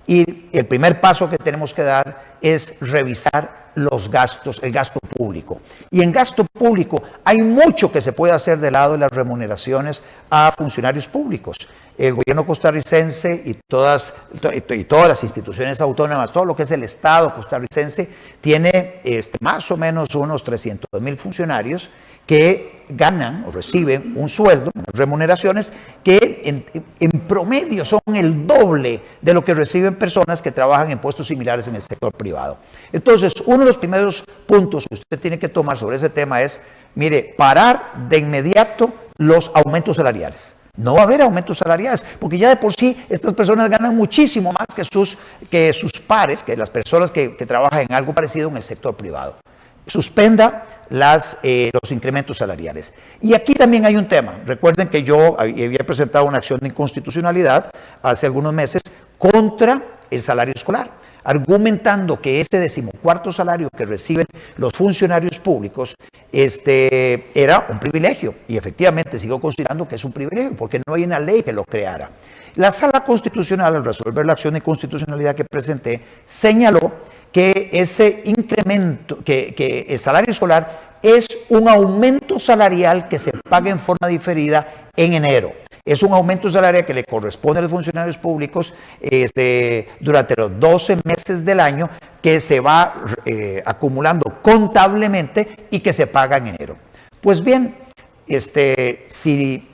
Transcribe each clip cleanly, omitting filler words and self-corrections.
Y el primer paso que tenemos que dar es revisar los gastos, el gasto público. Y en gasto público hay mucho que se puede hacer del lado de las remuneraciones a funcionarios públicos. El gobierno costarricense y todas las instituciones autónomas, todo lo que es el Estado costarricense, tiene más o menos unos 300,000 funcionarios que ganan o reciben un sueldo, unas remuneraciones que en promedio son el doble de lo que reciben personas que trabajan en puestos similares en el sector privado. Entonces, uno de los primeros puntos que usted tiene que tomar sobre ese tema es, mire, parar de inmediato los aumentos salariales. No va a haber aumentos salariales, porque ya de por sí estas personas ganan muchísimo más que sus pares, que las personas que trabajan en algo parecido en el sector privado. Suspenda los incrementos salariales. Y aquí también hay un tema. Recuerden que yo había presentado una acción de inconstitucionalidad hace algunos meses contra el salario escolar, argumentando que ese 14º salario que reciben los funcionarios públicos era un privilegio. Y efectivamente sigo considerando que es un privilegio, porque no hay una ley que lo creara. La Sala Constitucional, al resolver la acción de inconstitucionalidad que presenté, señaló que ese incremento, que el salario escolar es un aumento salarial que se paga en forma diferida en enero. Es un aumento salarial que le corresponde a los funcionarios públicos durante los 12 meses del año, que se va acumulando contablemente y que se paga en enero. Pues bien, si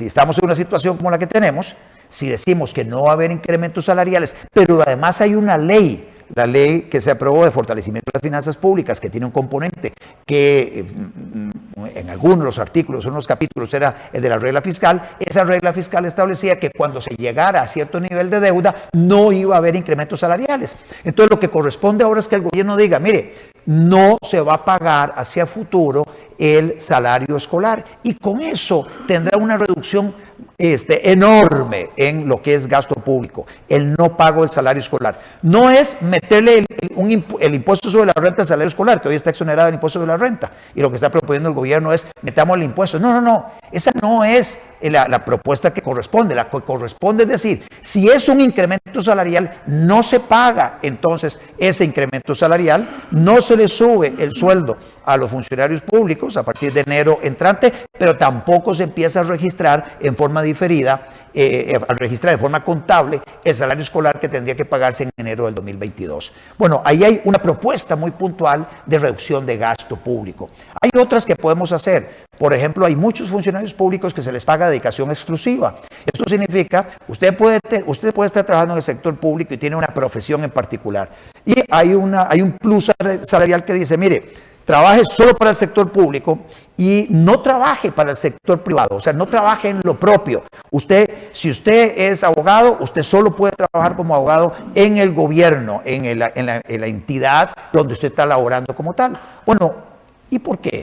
estamos en una situación como la que tenemos, si decimos que no va a haber incrementos salariales, pero además hay una ley, la ley que se aprobó de fortalecimiento de las finanzas públicas, que tiene un componente que en algunos de los artículos, en unos capítulos, era el de la regla fiscal. Esa regla fiscal establecía que cuando se llegara a cierto nivel de deuda no iba a haber incrementos salariales. Entonces lo que corresponde ahora es que el gobierno diga, mire, no se va a pagar hacia futuro el salario escolar, y con eso tendrá una reducción enorme en lo que es gasto público, el no pago del salario escolar. No es meterle el impuesto sobre la renta al salario escolar, que hoy está exonerado el impuesto sobre la renta, y lo que está proponiendo el gobierno es metamos el impuesto. No, esa no es la propuesta que corresponde. La que corresponde es decir, si es un incremento salarial, no se paga entonces ese incremento salarial, no se le sube el sueldo a los funcionarios públicos a partir de enero entrante, pero tampoco se empieza a registrar en forma diferida, a registrar de forma contable el salario escolar que tendría que pagarse en enero del 2022. Bueno, ahí hay una propuesta muy puntual de reducción de gasto público. Hay otras que podemos hacer. Por ejemplo, hay muchos funcionarios públicos que se les paga dedicación exclusiva. Esto significa, usted puede estar trabajando en el sector público y tiene una profesión en particular. Y hay un plus salarial que dice, mire, trabaje solo para el sector público y no trabaje para el sector privado, o sea, no trabaje en lo propio. Si usted es abogado, usted solo puede trabajar como abogado en el gobierno, en la entidad donde usted está laborando como tal. Bueno, ¿y por qué?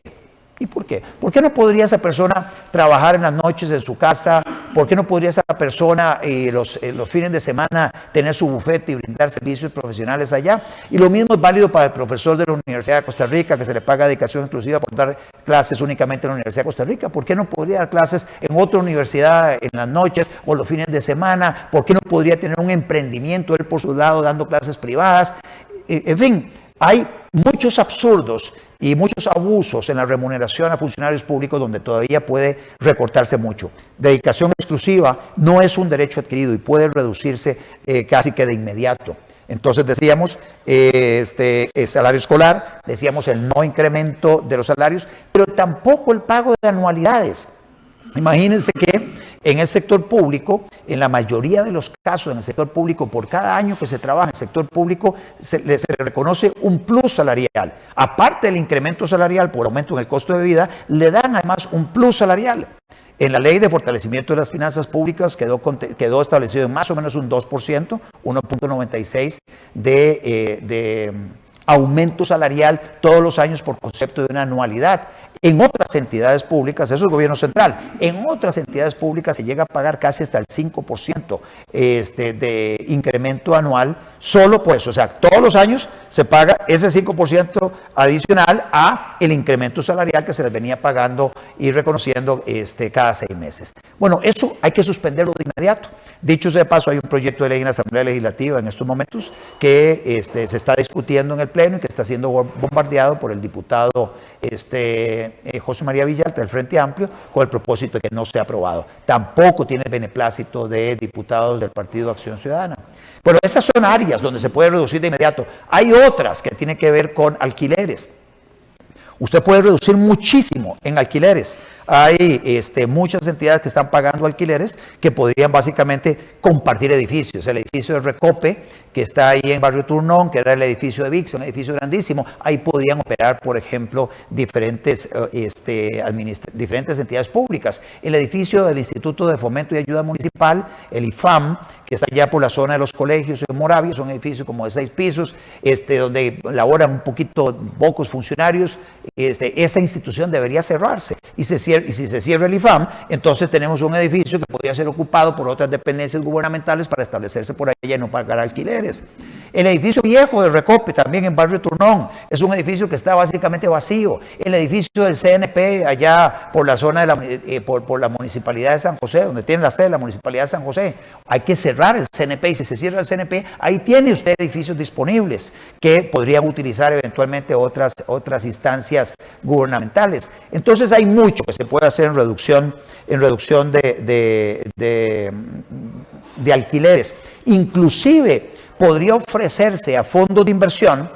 ¿Y por qué? ¿Por qué no podría esa persona trabajar en las noches en su casa? ¿Por qué no podría esa persona los fines de semana tener su bufete y brindar servicios profesionales allá? Y lo mismo es válido para el profesor de la Universidad de Costa Rica, que se le paga dedicación exclusiva por dar clases únicamente en la Universidad de Costa Rica. ¿Por qué no podría dar clases en otra universidad en las noches o los fines de semana? ¿Por qué no podría tener un emprendimiento él por su lado dando clases privadas? En fin, hay muchos absurdos y muchos abusos en la remuneración a funcionarios públicos donde todavía puede recortarse mucho. Dedicación exclusiva no es un derecho adquirido y puede reducirse casi que de inmediato. Entonces decíamos el salario escolar, decíamos el no incremento de los salarios, pero tampoco el pago de anualidades. Imagínense que en el sector público, en la mayoría de los casos en el sector público, por cada año que se trabaja en el sector público, se le reconoce un plus salarial. Aparte del incremento salarial por aumento en el costo de vida, le dan además un plus salarial. En la ley de fortalecimiento de las finanzas públicas quedó establecido en más o menos un 2%, 1.96% de aumento salarial todos los años por concepto de una anualidad. En otras entidades públicas, eso es gobierno central, en otras entidades públicas se llega a pagar casi hasta el 5% de incremento anual solo por eso. O sea, todos los años se paga ese 5% adicional a el incremento salarial que se les venía pagando y reconociendo cada 6 meses. Bueno, eso hay que suspenderlo de inmediato. Dicho sea de paso, hay un proyecto de ley en la Asamblea Legislativa en estos momentos que se está discutiendo en el Pleno y que está siendo bombardeado por el diputado José María Villalta del Frente Amplio con el propósito de que no sea aprobado. Tampoco tiene el beneplácito de diputados del Partido Acción Ciudadana. Bueno, esas son áreas donde se puede reducir de inmediato. Hay otras que tienen que ver con alquileres. Usted puede reducir muchísimo en alquileres. Hay muchas entidades que están pagando alquileres que podrían básicamente compartir edificios. El edificio de Recope, que está ahí en Barrio Turnón, que era el edificio de VIX, un edificio grandísimo, ahí podrían operar, por ejemplo, diferentes entidades públicas. El edificio del Instituto de Fomento y Ayuda Municipal, el IFAM, que está allá por la zona de los colegios en Moravia, es un edificio como de 6 pisos, donde laboran un poquito pocos funcionarios. Esta institución debería cerrarse y si se cierra el IFAM, entonces tenemos un edificio que podría ser ocupado por otras dependencias gubernamentales para establecerse por allá y no pagar alquileres. El edificio viejo de Recope, también en Barrio Turnón, es un edificio que está básicamente vacío. El edificio del CNP, allá por la zona de por la Municipalidad de San José, donde tiene la sede de la Municipalidad de San José, hay que cerrar el CNP, y si se cierra el CNP, ahí tiene usted edificios disponibles que podrían utilizar eventualmente otras instancias gubernamentales. Entonces hay mucho que se puede hacer en reducción de alquileres. Inclusive podría ofrecerse a fondos de inversión,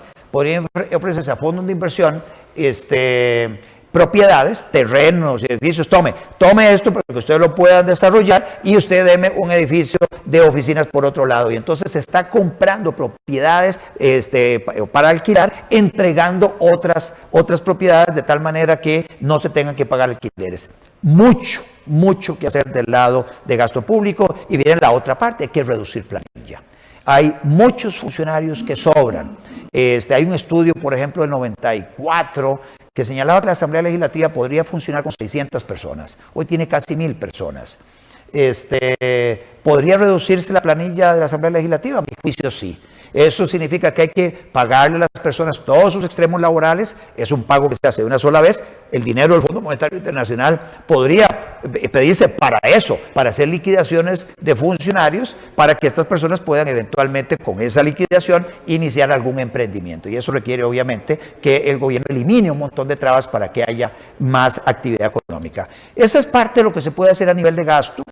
propiedades, terrenos, edificios. Tome esto para que ustedes lo puedan desarrollar y usted deme un edificio de oficinas por otro lado. Y entonces se está comprando propiedades para alquilar, entregando otras propiedades de tal manera que no se tengan que pagar alquileres. Mucho que hacer del lado de gasto público. Y viene la otra parte, hay que reducir planilla. Hay muchos funcionarios que sobran. Hay un estudio, por ejemplo, del 94, que señalaba que la Asamblea Legislativa podría funcionar con 600 personas. Hoy tiene casi 1000 personas. ¿Podría reducirse la planilla de la Asamblea Legislativa? A mi juicio sí. Eso significa que hay que pagarle a las personas todos sus extremos laborales. Es un pago que se hace de una sola vez. El dinero del Fondo Monetario Internacional podría pedirse para eso, para hacer liquidaciones de funcionarios, para que estas personas puedan eventualmente con esa liquidación iniciar algún emprendimiento. Y eso requiere obviamente que el gobierno elimine un montón de trabas para que haya más actividad económica. Esa es parte de lo que se puede hacer a nivel de gasto.